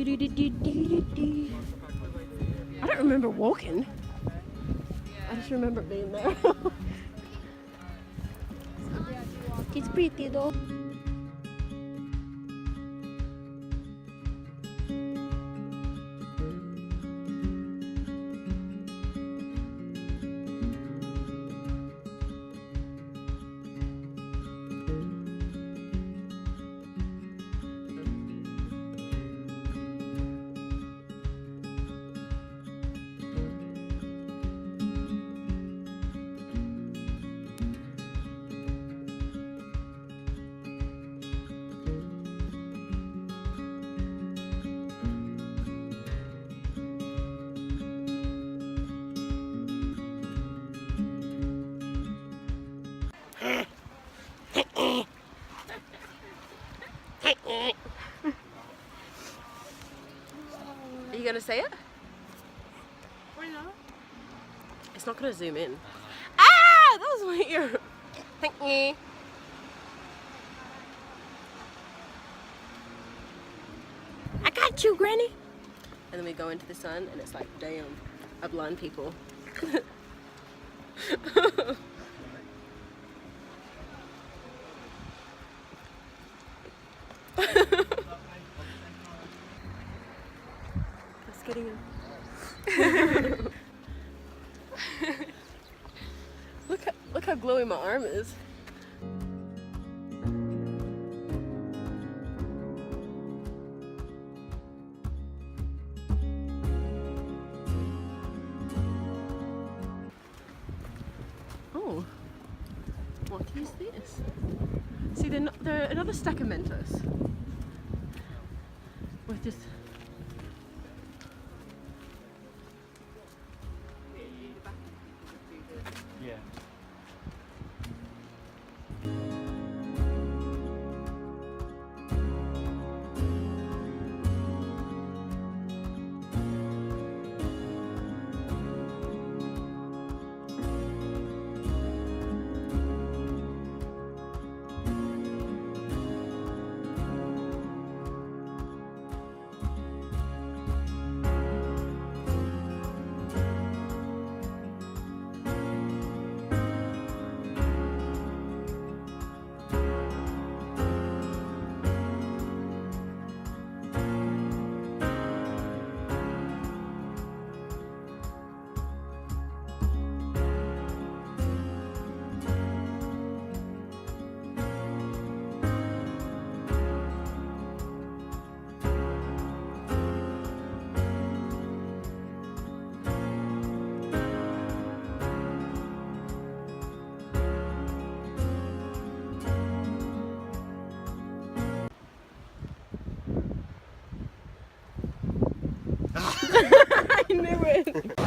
I don't remember walking. I just remember being there. It's pretty though. Are you gonna say it? Why not? It's not gonna zoom in. Ah! That was my ear. Thank you. I got you, Granny. And then we go into the sun and it's like, damn, I blind people. Just getting him. Look how glowy my arm is. Oh, what is this? See, they're another stack of Mentos. With just yeah. I knew it.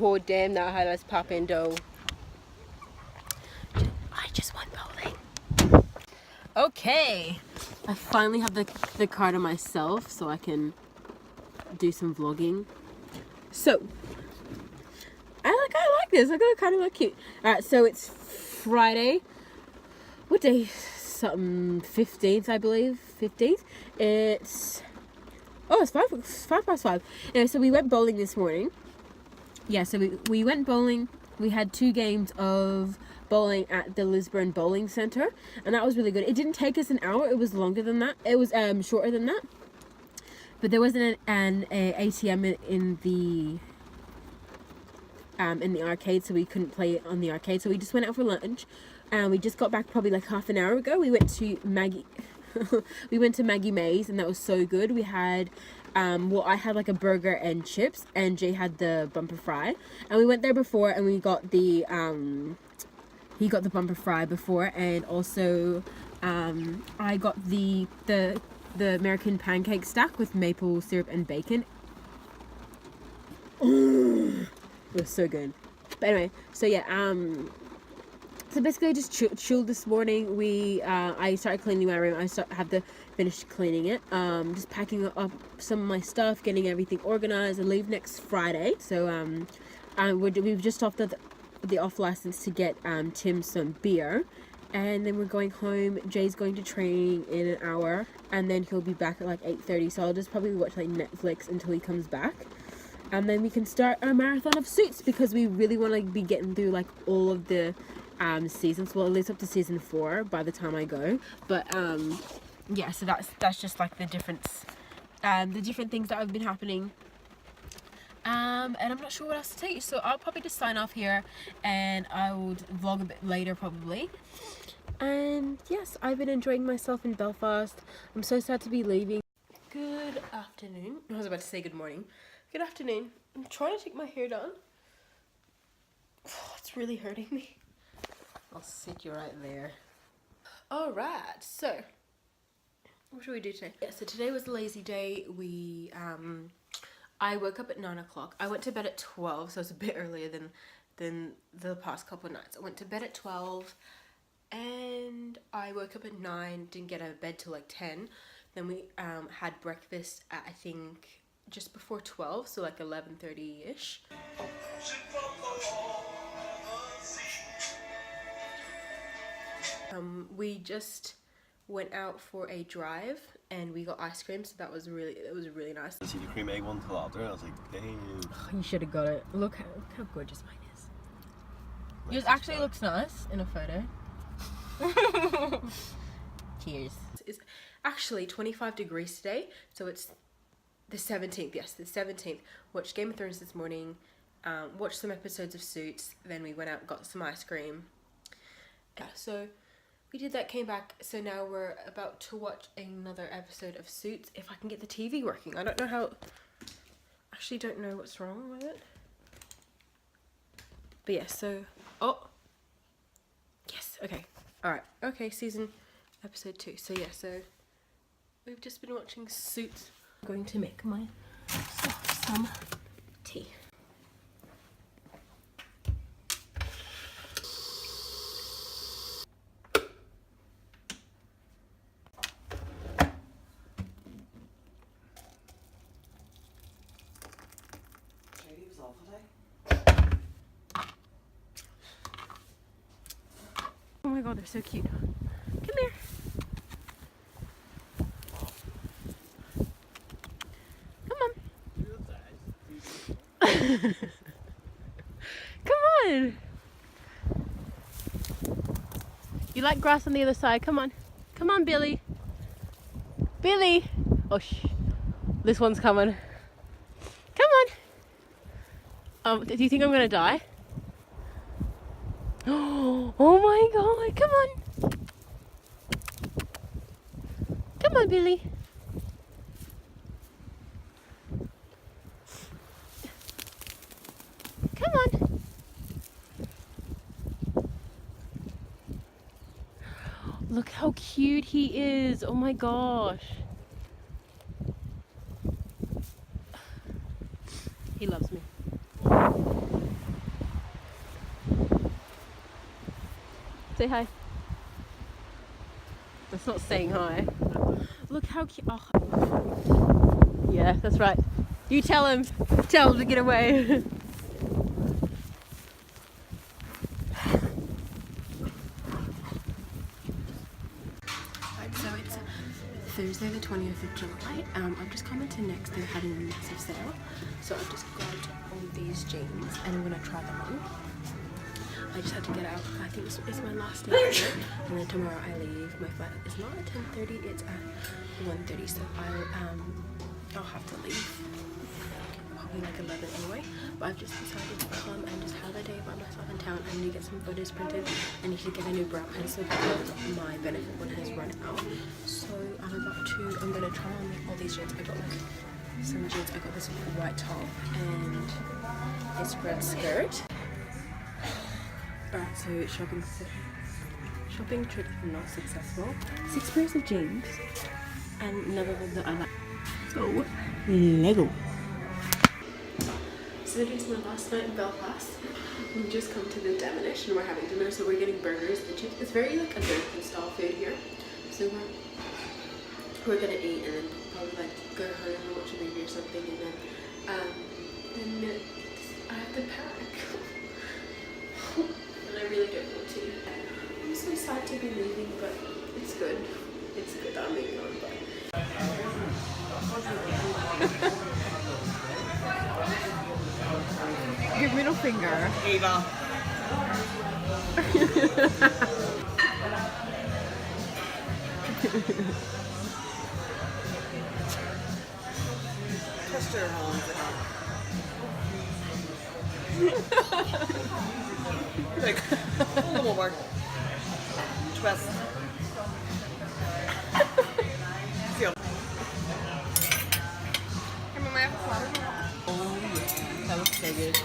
Oh damn, that highlights popping dough. I just went bowling. Okay, I finally have the car to myself so I can do some vlogging. So, I like this. I kind of look cute. Alright, so it's Friday. What day? something 15th, I believe. 15th. It's 5 past 5. Anyway, so we went bowling this morning. Yeah, so we went bowling. We had 2 games of bowling at the Lisburn Bowling Centre, and that was really good. It didn't take us an hour. It was longer than that. It was shorter than that. But there wasn't an ATM in the arcade, so we couldn't play on the arcade. So we just went out for lunch, and we just got back probably like half an hour ago. We went to Maggie Mae's, and that was so good. We had I had like a burger and chips, and Jay had the bumper fry, and we went there before, and we got the he got the bumper fry before, and also I got the American pancake stack with maple syrup and bacon. It was so good. But anyway, so yeah, so basically I just chilled this morning. I started cleaning my room. I have to finish cleaning it. Just packing up some of my stuff, getting everything organized, and leave next Friday. So we've just off the off license to get Tim some beer, and then we're going home. Jay's going to training in an hour, and then he'll be back at like 8:30. So I'll just probably watch like Netflix until he comes back. And then we can start our marathon of Suits, because we really want to be getting through like all of the seasons. Well, at least up to season 4 by the time I go. But yeah, so that's just like the difference, the different things that have been happening. And I'm not sure what else to tell you, so I'll probably just sign off here, and I will vlog a bit later probably. And yes, I've been enjoying myself in Belfast. I'm so sad to be leaving. Good afternoon. I was about to say good morning. Good afternoon. I'm trying to take my hair down. Oh, it's really hurting me. I'll sit you right there. Alright, so what should we do today? Yeah, so today was a lazy day. I woke up at 9 o'clock. I went to bed at 12, so it's a bit earlier than the past couple of nights. I went to bed at 12, and I woke up at 9, didn't get out of bed till like 10. Then we had breakfast at, I think, just before 12, so like 11:30ish. We just went out for a drive, and we got ice cream, so it was really nice. I see the cream egg one till after, and I was like, damn. You should have got it. Look how gorgeous mine is. Yours actually looks nice in a photo. Cheers. It's actually 25 degrees today, so it's the 17th. Yes, the 17th. Watched Game of Thrones this morning, watched some episodes of Suits, then we went out and got some ice cream. Yeah, so we did that, came back, so now we're about to watch another episode of Suits, if I can get the TV working. I don't know how, actually don't know what's wrong with it. But yeah, so, oh, yes, okay, alright, okay, episode 2, so yeah, so we've just been watching Suits. I'm going to make myself some tea. Oh my god, they're so cute. Come here. Come on. You like grass on the other side. Come on. Come on, Billy. Billy. Oh, shh. This one's coming. Come on. Do you think I'm going to die? Oh my god. Come on. Come on, Billy. Come on. Look how cute he is. Oh my gosh. He loves me. Say hi. That's not saying hi. Look how cute. Oh. Yeah, that's right. You tell him. Tell him to get away. Thursday the 20th of July. I've just come into Next, they're having a massive sale. So I've just grabbed all these jeans and I'm gonna try them on. I just had to get out. I think it's my last day here, and then tomorrow I leave. My flight is not at 10:30, it's at 1:30, so I'll have to leave probably like 11 anyway. But I've just decided to come and just have a day by myself in town. I need to get some photos printed. I need to get a new brow pencil because my benefit one has run out. So I'm gonna try on all these jeans. I got like some jeans. I got this white top and this red skirt. Alright, so shopping trip not successful. 6 pairs of jeans and none of them that I like. So Lego. So it is my last night in Belfast. We've just come to the Devonish and we're having dinner, so we're getting burgers and chips. It's very like American style food here. So we're gonna eat and then probably like go home and watch a movie or something, and then I have to pack. And I really don't want to. I'm so sad to be leaving, but it's good. It's good that I'm moving on. But Give middle finger. Eva. Twist your arms. Like, a little more. Twist. Feel. Can we have a Oh yeah, that looks so good.